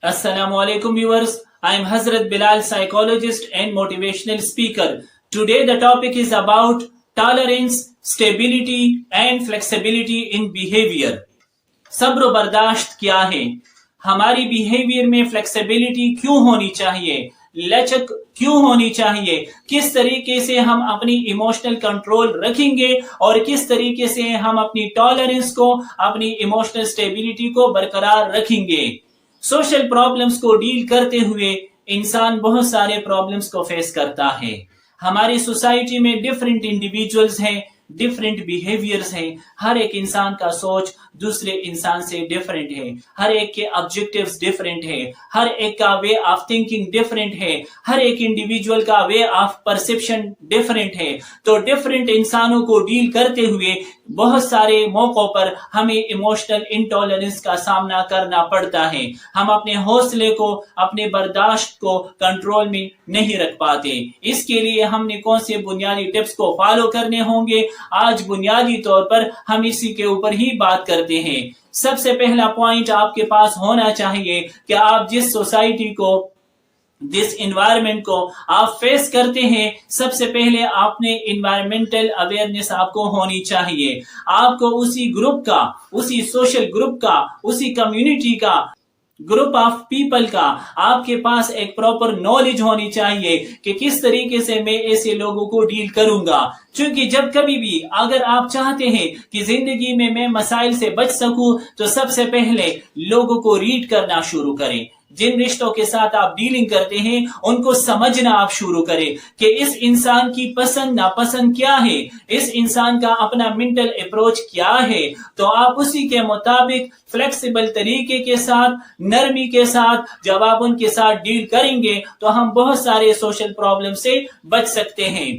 Assalamu alaikum viewers. I am Hazrat Bilal, psychologist and motivational speaker. Today the topic is about tolerance, stability and flexibility in behavior. صبر و برداشت کیا ہے؟ ہماری behaviour میں flexibility کیوں ہونی چاہیے؟ لچک کیوں ہونی چاہیے؟ کس طریقے سے ہم اپنی ایموشنل کنٹرول رکھیں گے اور کس طریقے سے ہم اپنی ٹالرنس کو، اپنی ایموشنل سٹیبلٹی کو برقرار رکھیں گے؟ سوشل پرابلمز کو ڈیل کرتے ہوئے انسان بہت سارے پرابلمز کو فیس کرتا ہے۔ ہماری سوسائٹی میں ڈفرینٹ انڈیویجولز ہیں، ڈفرینٹ بیہیویئرز ہیں۔ ہر ایک انسان کا سوچ دوسرے انسان سے ڈفرینٹ ہے، ہر ایک کے آبجیکٹیوز ڈفرینٹ ہے، ہر ایک کا وے آف تھنکنگ ڈفرینٹ ہے، ہر ایک انڈیویجول کا وے آف پرسپشن ڈفرینٹ ہے۔ تو ڈفرینٹ انسانوں کو ڈیل کرتے ہوئے بہت سارے موقعوں پر ہمیں ایموشنل انٹالرنس کا سامنا کرنا پڑتا ہے۔ ہم اپنے حوصلے کو، اپنے برداشت کو کنٹرول میں نہیں رکھ پاتے۔ اس کے لیے ہم نے کون سے بنیادی ٹپس کو فالو کرنے ہوں گے؟ آج بنیادی طور پر ہم اسی کے اوپر ہی بات کرتے ہیں۔ سب سے پہلا پوائنٹ آپ کے پاس ہونا چاہیے کہ آپ جس سوسائٹی کو، جس انوائرمنٹ کو آپ فیس کرتے ہیں، سب سے پہلے آپ نے انوائرمنٹل اویئرنیس آپ کو ہونی چاہیے۔ آپ کو اسی گروپ کا، اسی سوشل گروپ کا، اسی کمیونٹی کا، گروپ آف پیپل کا آپ کے پاس ایک پراپر نالج ہونی چاہیے کہ کس طریقے سے میں ایسے لوگوں کو ڈیل کروں گا۔ چونکہ جب کبھی بھی اگر آپ چاہتے ہیں کہ زندگی میں مسائل سے بچ سکوں تو سب سے پہلے لوگوں کو ریڈ کرنا شروع کریں۔ جن رشتوں کے ساتھ آپ ڈیلنگ کرتے ہیں ان کو سمجھنا آپ شروع کریں کہ اس انسان کی پسند ناپسند کیا ہے، اس انسان کا اپنا منٹل اپروچ کیا ہے، تو آپ اسی کے مطابق فلیکسیبل طریقے کے ساتھ، نرمی کے ساتھ جب آپ ان کے ساتھ ڈیل کریں گے تو ہم بہت سارے سوشل پرابلم سے بچ سکتے ہیں۔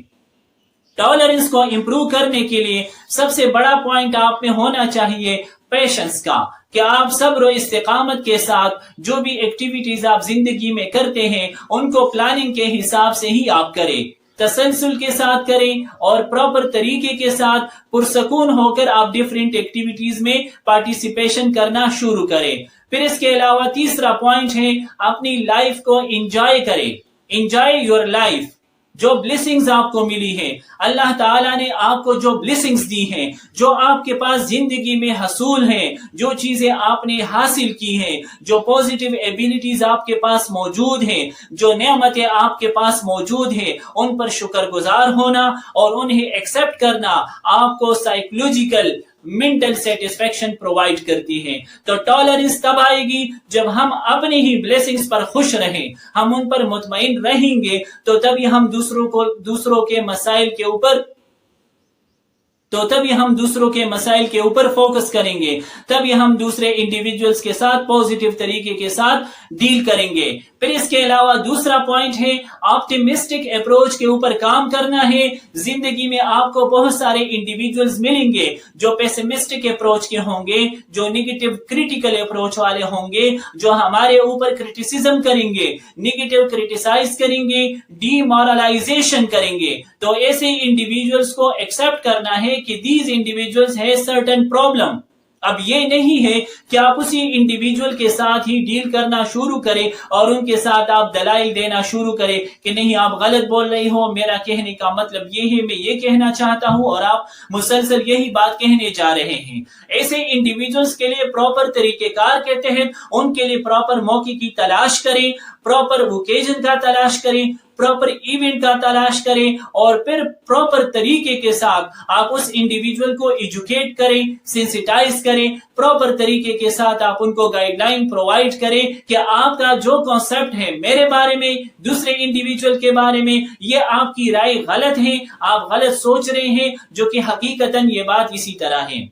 ٹالرنس کو امپروو کرنے کے لیے سب سے بڑا پوائنٹ آپ میں ہونا چاہیے پیشنس کا، کہ آپ صبر و استقامت کے ساتھ جو بھی ایکٹیویٹیز آپ زندگی میں کرتے ہیں ان کو پلاننگ کے حساب سے ہی آپ کریں، تسلسل کے ساتھ کریں اور پراپر طریقے کے ساتھ پرسکون ہو کر آپ ڈیفرنٹ ایکٹیویٹیز میں پارٹیسپیشن کرنا شروع کریں۔ پھر اس کے علاوہ تیسرا پوائنٹ ہے اپنی لائف کو انجوائے کریں۔ Enjoy your life. جو بلیسنگز آپ کو ملی ہے، اللہ تعالیٰ نے آپ کو جو بلیسنگز دی ہیں، جو آپ کے پاس زندگی میں حصول ہیں، جو چیزیں آپ نے حاصل کی ہیں، جو پوزیٹیو ایبیلٹیز آپ کے پاس موجود ہیں، جو نعمتیں آپ کے پاس موجود ہیں، ان پر شکر گزار ہونا اور انہیں ایکسپٹ کرنا آپ کو سائیکولوجیکل منٹل سیٹسفیکشن پرووائڈ کرتی ہے۔ تو ٹالرنس تب آئے گی جب ہم اپنی ہی بلیسنگز پر خوش رہیں، ہم ان پر مطمئن رہیں گے، تو تبھی ہم دوسروں کے مسائل کے اوپر فوکس کریں گے، تبھی ہم دوسرے انڈیویجولز کے ساتھ پوزیٹیو طریقے کے ساتھ ڈیل کریں گے۔ پھر اس کے علاوہ دوسرا پوائنٹ ہے آپٹیمسٹک اپروچ کے اوپر کام کرنا ہے۔ زندگی میں آپ کو بہت سارے انڈیویجولز ملیں گے جو پیسمسٹک اپروچ کے ہوں گے، جو نیگیٹو کریٹیکل اپروچ والے ہوں گے، جو ہمارے اوپر کرٹیسزم کریں گے، نیگیٹو کرٹیسائز کریں گے، ڈی مورلائزیشن کریں گے۔ تو ایسے انڈیویجولز کو ایکسپٹ کرنا ہے کہ دیز انڈیویجولز ہے سرٹن پرابلم۔ اب یہ نہیں ہے کہ آپ اسی انڈیویجول کے ساتھ ہی ڈیل کرنا شروع کریں اور ان کے ساتھ آپ دلائل دینا شروع کریں کہ نہیں آپ غلط بول رہی ہو، میرا کہنے کا مطلب یہ ہے، میں یہ کہنا چاہتا ہوں اور آپ مسلسل یہی بات کہنے جا رہے ہیں۔ ایسے انڈیویجولز کے لیے پراپر طریقہ کار کے تحت ان کے لیے پراپر موقع کی تلاش کریں، پراپر اوکیزن کا تلاش کریں، پراپر ایونٹ کا تلاش کریں اور پھر پراپر طریقے کے ساتھ آپ اس انڈیویجول کو ایجوکیٹ کریں، سینسیٹائز کریں، پراپر طریقے کے ساتھ آپ ان کو گائیڈ لائن پرووائڈ کریں کہ آپ کا جو کانسیپٹ ہے میرے بارے میں، دوسرے انڈیویجول کے بارے میں، یہ آپ کی رائے غلط ہے، آپ غلط سوچ رہے ہیں، جو کہ حقیقتاً یہ بات اسی طرح ہے۔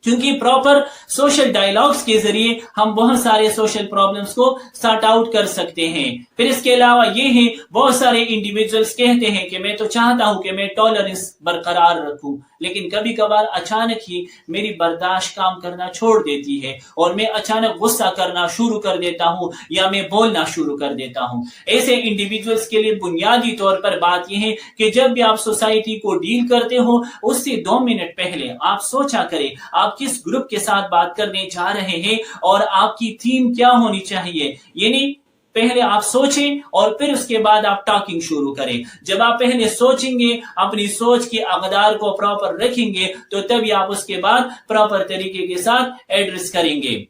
کیونکہ پراپر سوشل ڈائلاگز کے ذریعے ہم بہت سارے سوشل پرابلمز کو سارٹ آؤٹ کر سکتے ہیں۔ پھر اس کے علاوہ یہ ہے بہت سارے انڈیویجولز کہتے ہیں کہ میں تو چاہتا ہوں کہ میں ٹالرنس برقرار رکھوں، لیکن کبھی کبھار اچانک ہی میری برداشت کام کرنا چھوڑ دیتی ہے اور میں اچانک غصہ کرنا شروع کر دیتا ہوں یا میں بولنا شروع کر دیتا ہوں۔ ایسے انڈیویجولز کے لیے بنیادی طور پر بات یہ ہے کہ جب بھی آپ سوسائٹی کو ڈیل کرتے ہو اس سے 2 منٹ پہلے آپ سوچا کریں، آپ آپ کس گروپ کے ساتھ بات کرنے جا رہے ہیں اور آپ کی تھیم کیا ہونی چاہیے. یعنی پہلے آپ سوچیں اور پھر اس کے بعد آپ ٹاکنگ شروع کریں. جب آپ پہلے سوچیں گے, اپنی سوچ کی اقدار کو پراپر رکھیں گے, تو تبھی آپ اس کے بعد پراپر طریقے کے ساتھ ایڈریس کریں گے.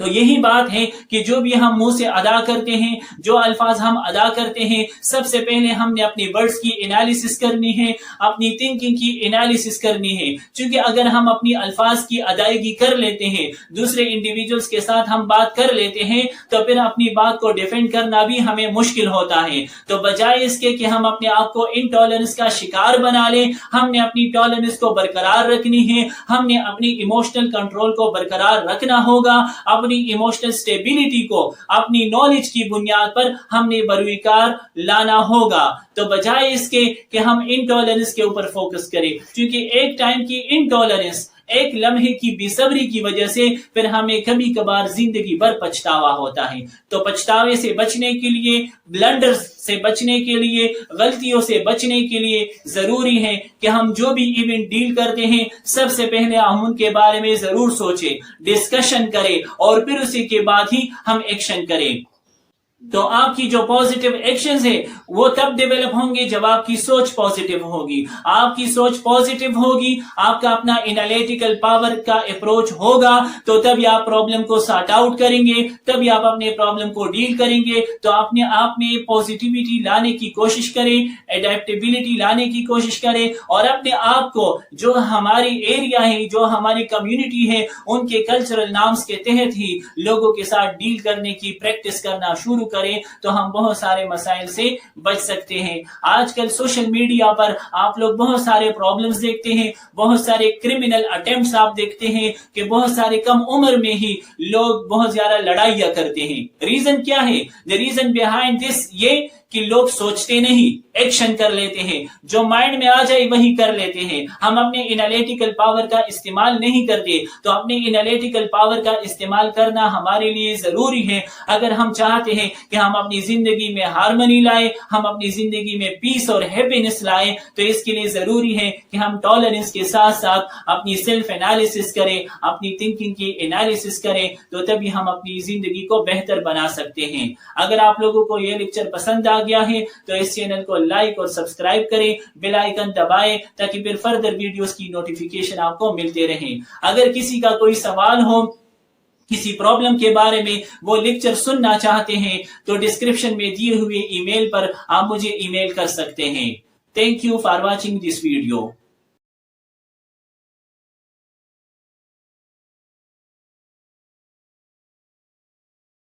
تو یہی بات ہے کہ جو بھی ہم منہ سے ادا کرتے ہیں, جو الفاظ ہم ادا کرتے ہیں, سب سے پہلے ہم نے اپنی ورڈز کی انالیسس کرنی ہے, اپنی تھنکنگ کی انالیسس کرنی ہے. چونکہ اگر ہم اپنی الفاظ کی ادائیگی کر لیتے ہیں, دوسرے انڈیویجولز کے ساتھ ہم بات کر لیتے ہیں, تو پھر اپنی بات کو ڈیفینڈ کرنا بھی ہمیں مشکل ہوتا ہے. تو بجائے اس کے کہ ہم اپنے آپ کو انٹالرنس کا شکار بنا لیں, ہم نے اپنی ٹالرنس کو برقرار رکھنی ہے. ہم نے اپنی ایموشنل کنٹرول کو برقرار رکھنا ہوگا. اپنی ایموشنل سٹیبلٹی کو اپنی نالج کی بنیاد پر ہم نے بروئے کار لانا ہوگا. تو بجائے اس کے کہ ہم انٹالرنس کے اوپر فوکس کریں, کیونکہ ایک ٹائم کی انٹالرنس, ایک لمحے کی بے صبری کی وجہ سے پھر ہمیں کبھی کبھار زندگی بھر پچھتاوا ہوتا ہے. تو پچھتاوے سے بچنے کے لیے, بلنڈرز سے بچنے کے لیے, غلطیوں سے بچنے کے لیے ضروری ہے کہ ہم جو بھی ایونٹ ڈیل کرتے ہیں, سب سے پہلے ہم ان کے بارے میں ضرور سوچیں, ڈسکشن کریں, اور پھر اسی کے بعد ہی ہم ایکشن کریں. تو آپ کی جو پازیٹیو ایکشنز ہیں وہ تب ڈیولپ ہوں گے جب آپ کی سوچ پازیٹیو ہوگی. آپ کی سوچ پازیٹیو ہوگی, آپ کا اپنا انالیٹیکل پاور کا اپروچ ہوگا, تو تبھی آپ پرابلم کو سارٹ آؤٹ کریں گے, تبھی آپ اپنے پرابلم کو ڈیل کریں گے. تو اپنے آپ میں پازیٹیوٹی لانے کی کوشش کریں, ایڈیپٹیبلٹی لانے کی کوشش کریں, اور اپنے آپ کو جو ہماری ایریا ہے, جو ہماری کمیونٹی ہے, ان کے کلچرل نارمز کے تحت ہی لوگوں کے ساتھ ڈیل کرنے کی پریکٹس کرنا شروع کریں, تو ہم بہت سارے مسائل سے بچ سکتے ہیں. آج کل سوشل میڈیا پر آپ لوگ بہت سارے پرابلمز دیکھتے ہیں, بہت سارے کرمنل اٹیمپٹس آپ دیکھتے ہیں کہ بہت سارے کم عمر میں ہی لوگ بہت زیادہ لڑائیاں کرتے ہیں. ریزن کیا ہے؟ the reason behind this یہ کہ لوگ سوچتے نہیں, ایکشن کر لیتے ہیں, جو مائنڈ میں آ جائے وہی کر لیتے ہیں. ہم اپنے انالیٹیکل پاور کا استعمال نہیں کرتے. تو اپنے انالیٹیکل پاور کا استعمال کرنا ہمارے لیے ضروری ہے اگر ہم چاہتے ہیں کہ ہم اپنی زندگی میں ہارمنی لائیں, ہم اپنی زندگی میں پیس اور ہیپینس لائیں. تو اس کے لیے ضروری ہے کہ ہم ٹالرنس کے ساتھ ساتھ اپنی سیلف انالیسس کریں, اپنی تھنکنگ کی انالیسس کریں, تو تبھی ہم اپنی زندگی کو بہتر بنا سکتے ہیں. اگر آپ لوگوں کو یہ لیکچر پسند آ گیا ہے تو اس چینل کو لائک اور سبسکرائب کریں, بیل آئیکن دبائیں تاکہ پھر فردر ویڈیوز کی نوٹیفیکیشن آپ کو ملتے رہیں. اگر کسی کا کوئی سوال ہو, کسی پرابلم کے بارے میں وہ لیکچر سننا چاہتے ہیں, تو ڈسکرپشن میں دیے ہوئے ای میل پر آپ مجھے ای میل کر سکتے ہیں. Thank you for watching this video.